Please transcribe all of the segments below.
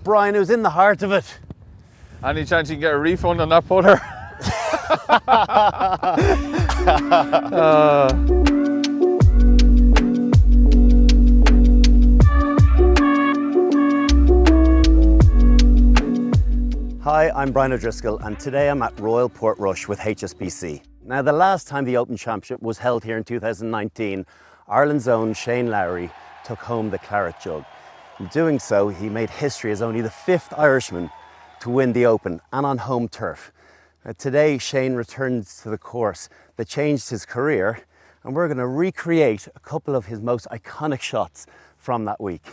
Brian, it was in the heart of it. Any chance you can get a refund on that putter? Hi, I'm Brian O'Driscoll, and today I'm at Royal Portrush with HSBC. Now, the last time the Open Championship was held here in 2019, Ireland's own Shane Lowry took home the claret jug. In doing so, he made history as only the 5th Irishman to win the Open, and on home turf. Today, Shane returns to the course that changed his career, and we're going to recreate a couple of his most iconic shots from that week.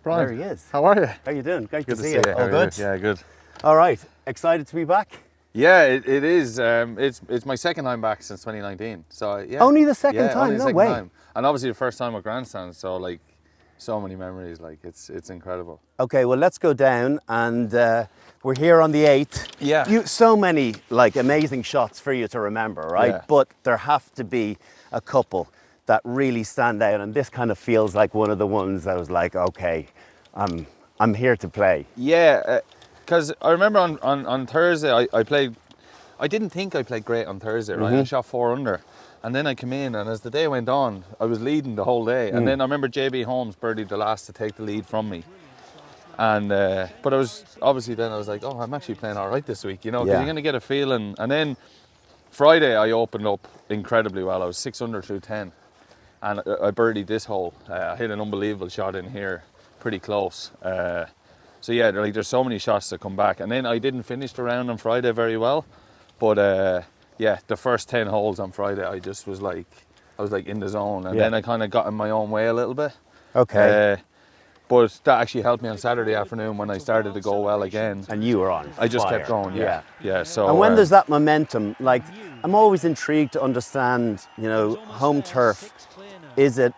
Brian, there he is. How are you? How you doing? Great Good to see you. All good? Yeah, good. All right, excited to be back? Yeah, it is. It's my second time back since 2019. So yeah. Only the second yeah, time? Only the No second way. time. And obviously the first time with grandstands. So like, so many memories. Like it's incredible. Okay, well let's go down, and we're here on the 8th. Yeah. So many like amazing shots for you to remember, right? Yeah. But there have to be a couple that really stand out, and this kind of feels like one of the ones that was like, okay, I'm here to play. Yeah, because I remember on Thursday I played. I didn't think I played great on Thursday, right? I shot 4 under. And then I came in, and as the day went on, I was leading the whole day. And then I remember JB Holmes birdied the last to take the lead from me. And but I was obviously then I was like, oh, I'm actually playing all right this week, you know, because you're going to get a feeling. And then Friday I opened up incredibly well. I was 6 under through 10, and I birdied this hole. I hit an unbelievable shot in here, pretty close. So yeah, there's so many shots that come back. And then I didn't finish the round on Friday very well, but. Yeah, the first 10 holes on Friday, I just was like, I was like in the zone, and then I kind of got in my own way a little bit. Okay. But that actually helped me on Saturday afternoon when I started to go well again. And you were on I just fire. kept going, yeah. So. And when there's that momentum, like, I'm always intrigued to understand, you know, home turf, does it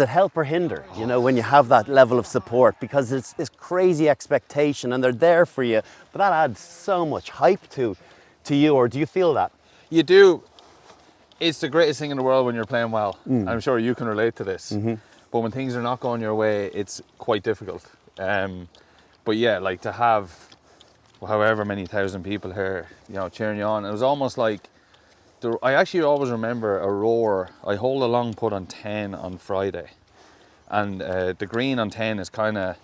help or hinder, you know, when you have that level of support? Because it's this crazy expectation, and they're there for you, but that adds so much hype to you, or do you feel that? You do. It's the greatest thing in the world when you're playing well. I'm sure you can relate to this. But when things are not going your way, it's quite difficult. But yeah, like to have however many thousand people here, you know, cheering you on. It was almost like, I actually always remember a roar. I hold a long putt on 10 on Friday. And the green on 10 is kind of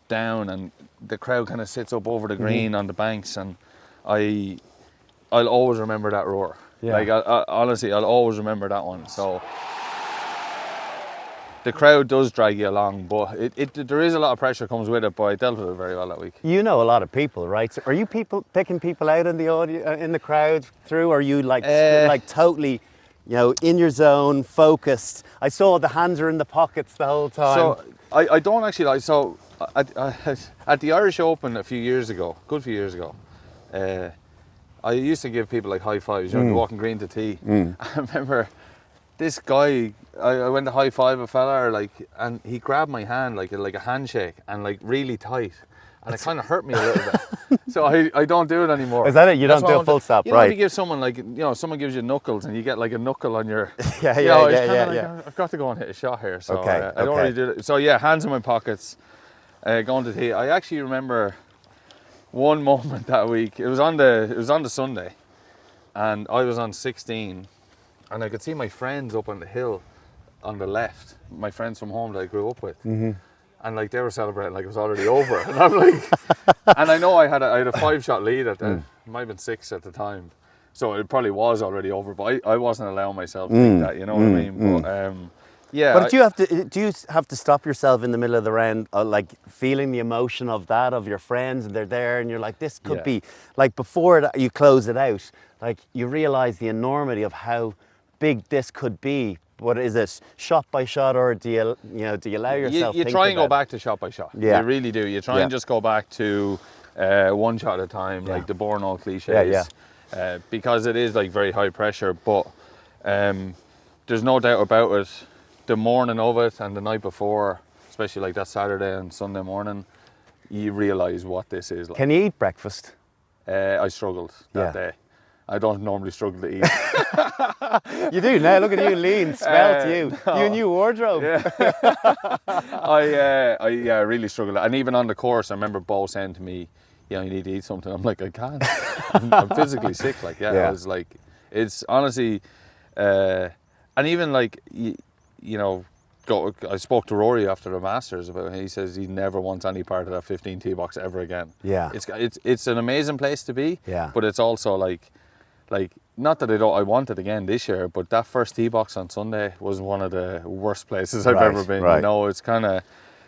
down, and the crowd kind of sits up over the green on the banks, and I'll always remember that roar. Yeah. Like, honestly, I'll always remember that one. So the crowd does drag you along, but there is a lot of pressure comes with it, but I dealt with it very well that week. You know a lot of people, right? So are you picking people out in the audience, in the crowd through, or are you like totally, you know, in your zone, focused? I saw the hands are in the pockets the whole time. So I don't actually like, so at the Irish Open a few years ago, I used to give people like high fives, you know, walking green to tee. I remember this guy, I went to high five a fella, like, and he grabbed my hand like a handshake, and like really tight, and it kind of hurt me a little bit. So I don't do it anymore. Is that it? You don't do a full stop, you know, right? if you give someone like, you know, someone gives you knuckles and you get like a knuckle on your, yeah. I've got to go and hit a shot here. So okay, I don't really do it. So yeah, hands in my pockets, going to tee. I actually remember one moment that week. It was on the Sunday, and I was on 16, and I could see my friends up on the hill on the left, my friends from home that I grew up with, and like they were celebrating like it was already over, and I'm like, and I know I had a 5-shot lead at that, it might have been 6 at the time, so it probably was already over, but I wasn't allowing myself to think that, you know what I mean? But yeah. But do you have to stop yourself in the middle of the round, like feeling the emotion of your friends, and they're there, and you're like, this could be, like before you close it out, like you realise the enormity of how big this could be. What is it, shot by shot, or do you allow yourself? You try and go back to shot by shot. Yeah. You really do. You try and just go back to one shot at a time, like the Borno cliches. Because it is like very high pressure, but there's no doubt about it. The morning of it and the night before, especially like that Saturday and Sunday morning, you realise what this is like. Can you eat breakfast? I struggled that day. I don't normally struggle to eat. You do now. Look at you, lean, svelte. You no. a new wardrobe. Yeah. I really struggle. And even on the course, I remember Bo saying to me, you need to eat something. I'm like, I can't. I'm physically sick. Like, I was like, it's honestly, and even like, I spoke to Rory after the Masters about it. He says he never wants any part of that 15 tee box ever again. Yeah. It's an amazing place to be. Yeah. But it's also like not that I want it again this year, but that first tee box on Sunday was one of the worst places I've ever been. Right. It's kind of,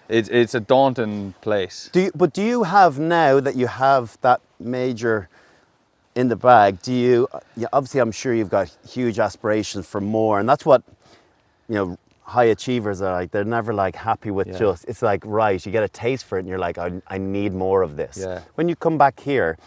it's a daunting place. Do you have, now that you have that major in the bag, obviously I'm sure you've got huge aspirations for more, and that's what, high achievers are like. They're never like happy with just, it's like, right, you get a taste for it and you're like, I need more of this. Yeah. When you come back here,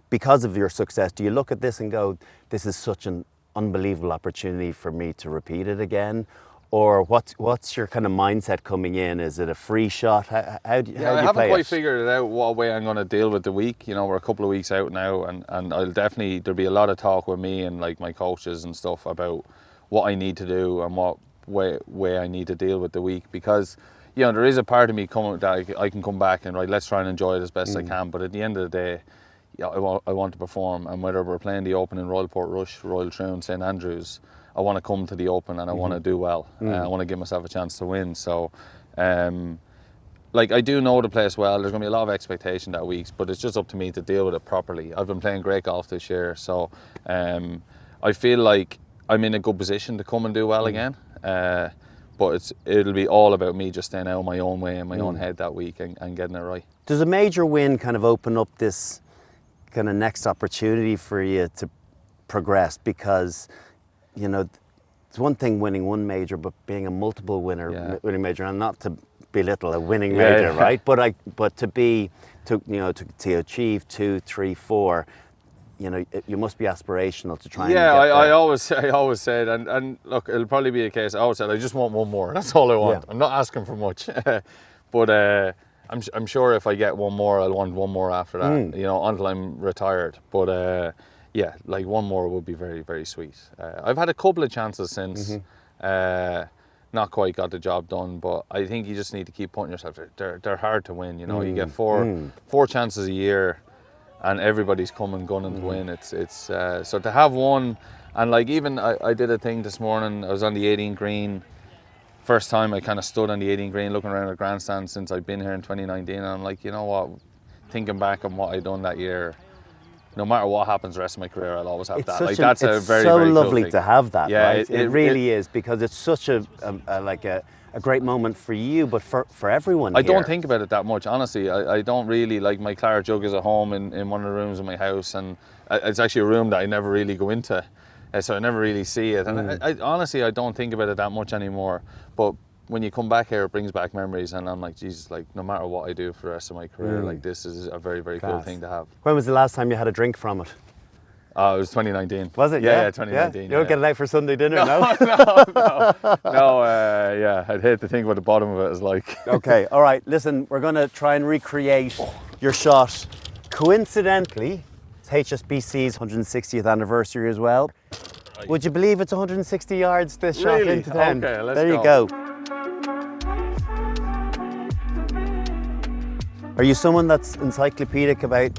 because of your success, do you look at this and go, this is such an unbelievable opportunity for me to repeat it again? Or what's your kind of mindset coming in? Is it a free shot? How do you I haven't play quite it? figured it out what way I'm going to deal with the week. We're a couple of weeks out now, and there'll be a lot of talk with me and like my coaches and stuff about what I need to do and what way I need to deal with the week, because there is a part of me coming that I can come back and let's try and enjoy it as best I can. But at the end of the day, I want to perform, and whether we're playing the Open in Royal Portrush, Royal Troon, St Andrews, I want to come to the Open and I want to do well. I want to give myself a chance to win. So, I do know the place well. There's going to be a lot of expectation that week, but it's just up to me to deal with it properly. I've been playing great golf this year, so I feel like I'm in a good position to come and do well again. But it'll be all about me just staying out my own way in my own head that week and getting it right. Does a major win kind of open up this kind of next opportunity for you to progress? Because, it's one thing winning one major, but being a multiple winning major, and not to belittle a winning major, right? But to achieve 2, 3, 4, you must be aspirational to try and get there. I always said, and look, it'll probably be a case. I always said I just want one more. That's all I want. I'm not asking for much, but I'm sure if I get one more, I'll want one more after that. Until I'm retired. But one more would be very, very sweet. I've had a couple of chances since. Not quite got the job done, but I think you just need to keep putting yourself there. They're hard to win. You get four chances a year, and everybody's coming gunning to win. It's so to have one, and even I did a thing this morning. I was on the 18 green. First time I kind of stood on the 18 green looking around the grandstand since I've been here in 2019, and I'm like, you know what, thinking back on what I'd done that year, no matter what happens the rest of my career, I'll always have that. That's a very, so very lovely cool to have that. Yeah, right? It really is, because it's such a great moment for you, but for everyone. I don't think about it that much, honestly. I don't really, my Claret jug is at home in one of the rooms in my house, and it's actually a room that I never really go into. So I never really see it, and I honestly don't think about it that much anymore. But when you come back here, it brings back memories, and I'm like, Jesus, no matter what I do for the rest of my career, this is a very, very cool thing to have. When was the last time you had a drink from it? It was 2019. Was it? Yeah, 2019. You don't get it out for Sunday dinner, no? No. I'd hate to think what the bottom of it is like. Okay, all right. Listen, we're going to try and recreate your shot. Coincidentally, it's HSBC's 160th anniversary as well. Would you believe it's 160 yards this shot into 10? Okay, let's there you go. go. Are you someone that's encyclopedic about,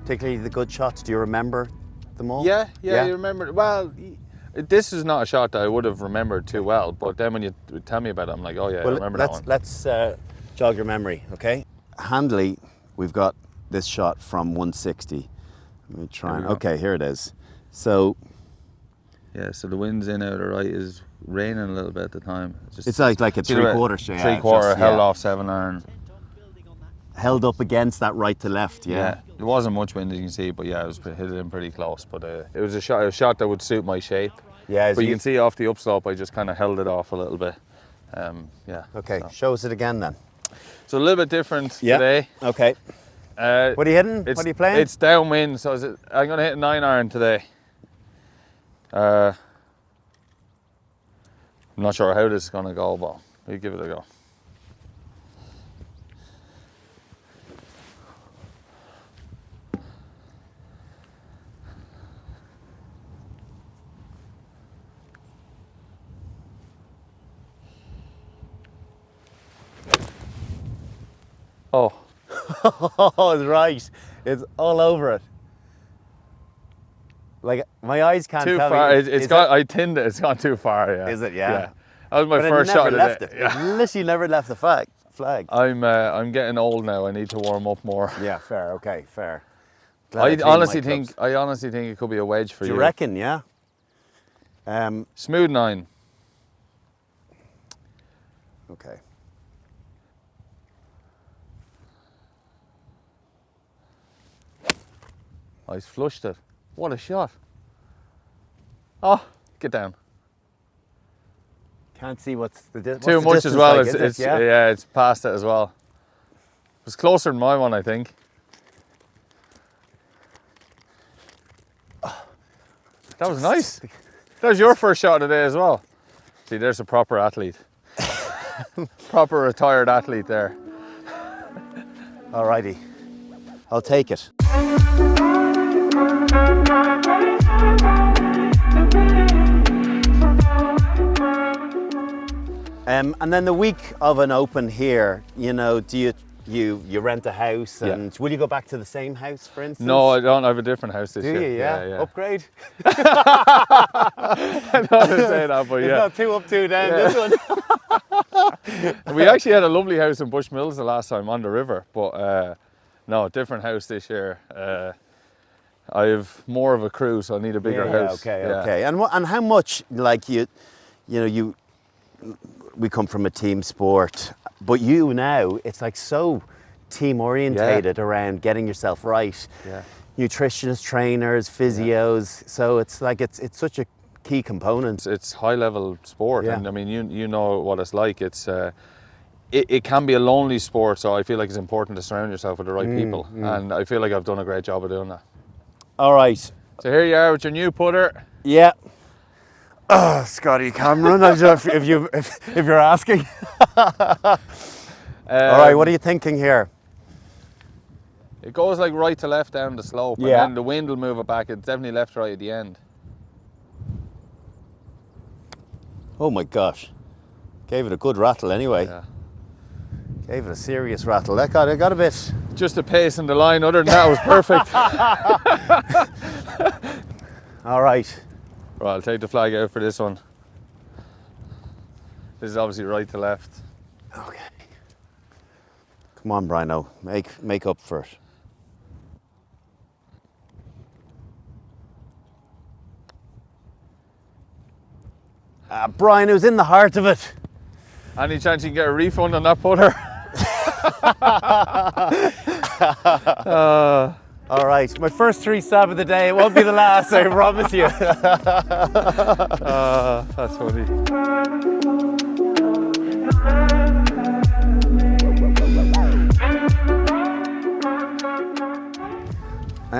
particularly the good shots? Do you remember them all? Yeah, you remember. Well, this is not a shot that I would have remembered too well, but then when you tell me about it, I'm like, oh yeah, I remember that one. Let's jog your memory, okay? Handily, we've got this shot from 160. Let me try okay, here it is. So... Yeah, so the wind's in out of the right, is raining a little bit at the time. It's like a three-quarter straight. Three-quarter, held off 7 iron. Held up against that right to left, yeah. There wasn't much wind, as you can see, but yeah, it was hit it in pretty close. But it was a shot that would suit my shape. Yeah. But you can see off the upslope, I just kind of held it off a little bit. Okay, show us it again then. So a little bit different today. Okay. What are you hitting? What are you playing? It's downwind, so I'm going to hit a 9 iron today. I'm not sure how this is going to go, but we'll give it a go. Oh, Oh, it's right. It's all over it. Like, my eyes can't too tell far. me. It's got. I tinned it. It's gone too far. Yeah. Is it? Yeah. Yeah. That was my But first it never shot of left the it. day. Yeah. It literally never left the flag. I'm getting old now. I need to warm up more. Yeah, fair. Okay, fair. Glad I honestly think it could be a wedge for Do you. you reckon? Yeah. Smooth 9. Okay. Oh, he's flushed it. What a shot. Oh, get down. Can't see what's the Too much as well. Yeah, it's past it as well. It was closer than my one, I think. That was nice. That was your first shot of the day as well. See, there's a proper athlete. Proper retired athlete there. Alrighty. I'll take it. And then the week of an open here, you know, do you rent a house and will you go back to the same house, for instance? No, I don't. I have a different house this year. Do you? Yeah. Upgrade? I don't want to say that, but It's yeah. not 2 up, 2 down, this one. We actually had a lovely house in Bushmills the last time on the river, but no, different house this year. I have more of a crew, so I need a bigger house. Okay. And how much, like you know, we come from a team sport, but you now, it's like so team orientated around getting yourself right. Yeah. Nutritionists, trainers, physios. So it's like it's such a key component. It's high level sport, Yeah. and I mean you know what it's like. It's it can be a lonely sport, so I feel like it's important to surround yourself with the right people, and I feel like I've done a great job of doing that. All right. So here you are with your new putter. Yeah. Oh, Scotty Cameron, I don't know if you're asking. All right, what are you thinking here? It goes like right to left down the slope, and then the wind will move it back. It's definitely left to right at the end. Oh my gosh. Gave it a good rattle anyway. Yeah. Gave it a serious rattle. That got a bit. Just the pace and the line, other than that, was perfect. All right. Right, I'll take the flag out for this one. This is obviously right to left. Okay. Come on, Brino. Make up for it. Brian, it was in the heart of it. Any chance you can get a refund on that putter? All right, my first 3 stab of the day. It won't be the last, I promise you. That's funny.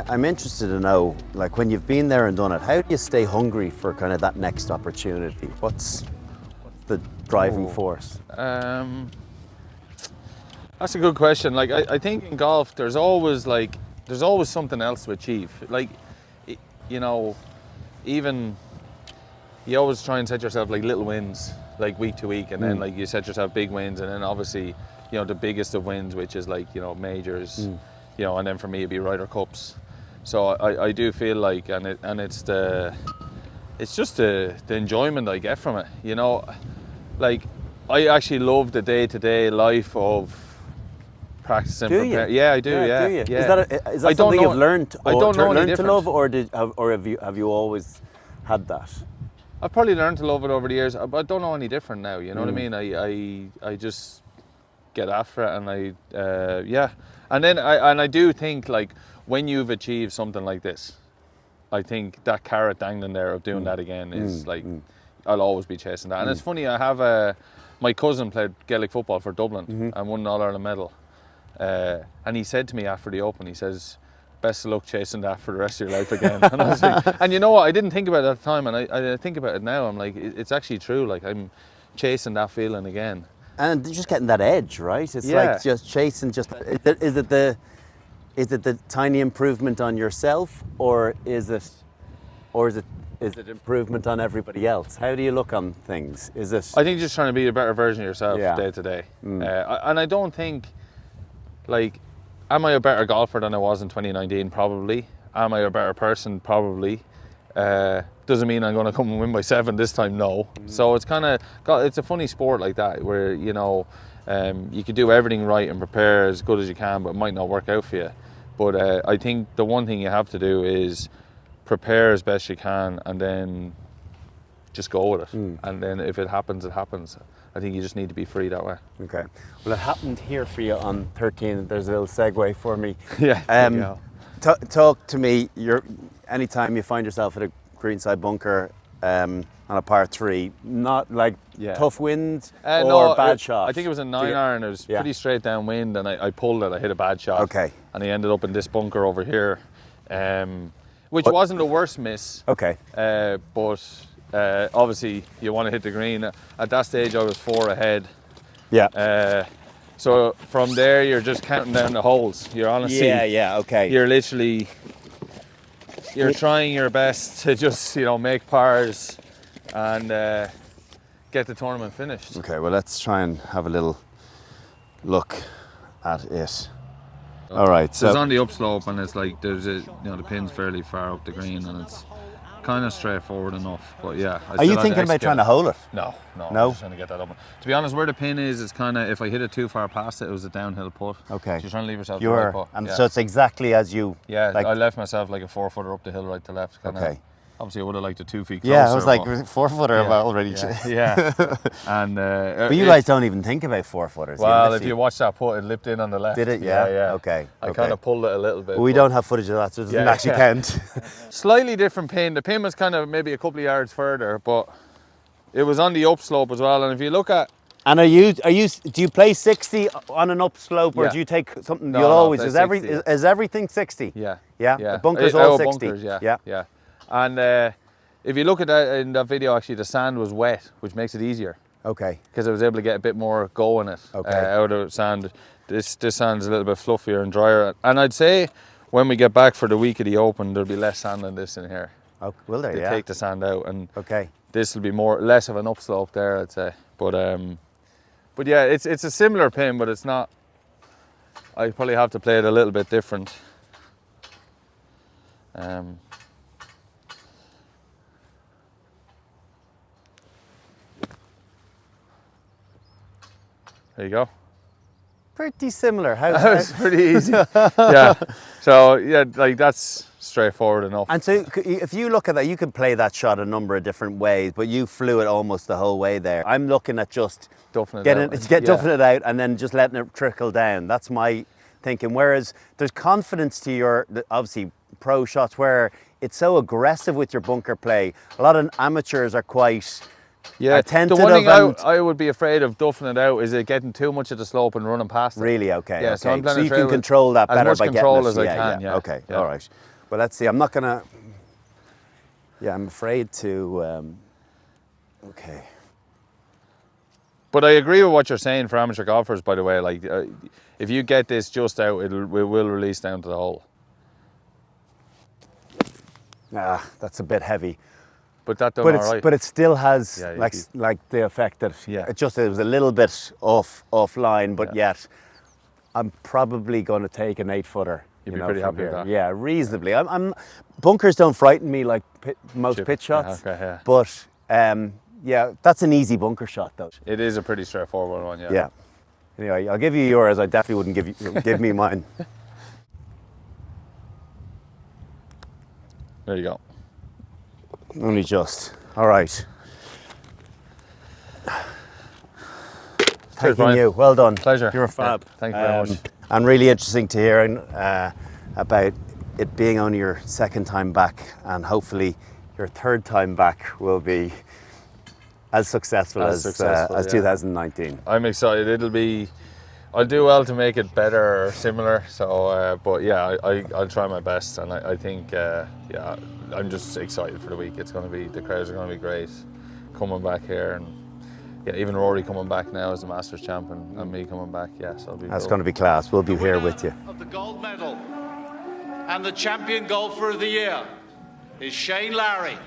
I'm interested to know, like, when you've been there and done it, how do you stay hungry for kind of that next opportunity? What's the driving force? That's a good question. Like, I think in golf, there's always something else to achieve. Like, you know, even you always try and set yourself like little wins, like week to week, and then like you set yourself big wins, and then obviously, you know, the biggest of wins, which is like, you know, majors, you know, and then for me it'd be Ryder Cups. So I do feel like, it's just the enjoyment I get from it. You know, like I actually love the day-to-day life of practicing. Do you? Yeah, I do. Yeah, Do you? yeah. Is that something you've learned? I don't know any to love, or have you always had that? I've probably learned to love it over the years, but I don't know any different now. You know what I mean? I just get after it, and and then I do think, like, when you've achieved something like this, I think that carrot dangling there of doing that again is like, I'll always be chasing that. And it's funny, I have my cousin played Gaelic football for Dublin and won an All-Ireland medal. And he said to me after the Open, he says, best of luck chasing that for the rest of your life again. And I was like, and you know what, I didn't think about it at the time, and I think about it now, I'm like, it's actually true, like I'm chasing that feeling again. And just getting that edge, right? It's like just chasing, is it the tiny improvement on yourself, or is it improvement on everybody else? How do you look on things? I think just trying to be a better version of yourself day to day. And I don't think like, am I a better golfer than I was in 2019? Probably. Am I a better person? Probably. Doesn't mean I'm going to come and win by 7 this time, no. So it's kind of, it's a funny sport like that, where, you know, you can do everything right and prepare as good as you can, but it might not work out for you. But I think the one thing you have to do is prepare as best you can, and then just go with it. And then if it happens, it happens. I think you just need to be free that way. Okay. Well, it happened here for you on 13. There's a little segue for me. Yeah. Talk to me. Anytime you find yourself at a greenside bunker on a par 3, not like tough wind or bad shot. I think it was a 9-iron. It was pretty straight downwind, and I pulled it. I hit a bad shot. Okay. And I ended up in this bunker over here, which wasn't the worst miss. Okay. But obviously you want to hit the green. At that stage I was 4 ahead. Yeah. So from there you're just counting down the holes. You're honestly okay. You're literally trying your best to just, you know, make pars and get the tournament finished. Okay, well, let's try and have a little look at it. All right, so it's on the upslope, and it's like the pin's fairly far up the green, and it's kind of straightforward enough. But yeah, are you thinking about trying to hole it? No. I'm just trying to get that up. To be honest, where the pin is, it's kind of, if I hit it too far past it, it was a downhill putt. Okay. So you're trying to leave yourself the right putt. And so it's exactly as you. Yeah, like, I left myself like a 4-footer up the hill, right to left. Okay. Obviously, I would have liked a 2 feet closer. Yeah, I was like 4-footer already. Yeah. And but you guys don't even think about 4-footers. Well, if you watch that putt, it lipped in on the left. Did it? Yeah. Yeah. Okay. I kind of pulled it a little bit. We don't have footage of that, so it doesn't actually count. Slightly different pin. The pin was kind of maybe a couple of yards further, but it was on the upslope as well. And if you look at, and do you play 60 on an upslope, or do you take something? No, you'll always is everything 60? Yeah. The bunkers all 60. Bunkers, yeah. And if you look at that in that video, actually the sand was wet, which makes it easier. Okay. Because I was able to get a bit more go in it out of sand. This sand's a little bit fluffier and drier. And I'd say when we get back for the week of the Open, there'll be less sand than this in here. Oh, will there? They take the sand out, and this will be less of an upslope there, I'd say. But yeah, it's a similar pin, but it's not. I probably have to play it a little bit different. There you go. Pretty similar. That was pretty easy. Yeah. So yeah, like that's straightforward enough. And so if you look at that, you could play that shot a number of different ways, but you flew it almost the whole way there. I'm looking at just duffing it out and then just letting it trickle down. That's my thinking. Whereas there's confidence to your, obviously, pro shots where it's so aggressive with your bunker play. A lot of amateurs are quite... Yeah, the one thing I would be afraid of duffing it out is it getting too much of the slope and running past it. Really? Okay. Yeah, okay. So you can control that better by getting as much control as I can. Yeah. Okay. Yeah. All right. Well, let's see. I'm not gonna. Yeah, I'm afraid to. Okay. But I agree with what you're saying for amateur golfers. By the way, like if you get this just out, it will release down to the hole. That's a bit heavy. But that done all right. But it still has like the effect that it was a little bit offline, but yet I'm probably going to take an 8-footer. You'd be pretty happy with that. Yeah, reasonably. Bunkers don't frighten me like most pitch shots. But yeah, that's an easy bunker shot though. It is a pretty straightforward one. Yeah. Yeah. Anyway, I'll give you yours. I definitely wouldn't give me mine. There you go. Only just. All right. Thank you. Well done. Pleasure. You're a fab. Yeah, thank you very much. And really interesting to hear about it being only your second time back, and hopefully your third time back will be as successful as 2019. I'm excited. I'll do well to make it better or similar. So, but yeah, I'll try my best, and I think I'm just excited for the week. The crowds are going to be great coming back here, and yeah, even Rory coming back now as the Masters champion, and me coming back. Yeah, so that's going to be class. We'll be here with you. Of the gold medal and the champion golfer of the year is Shane Lowry.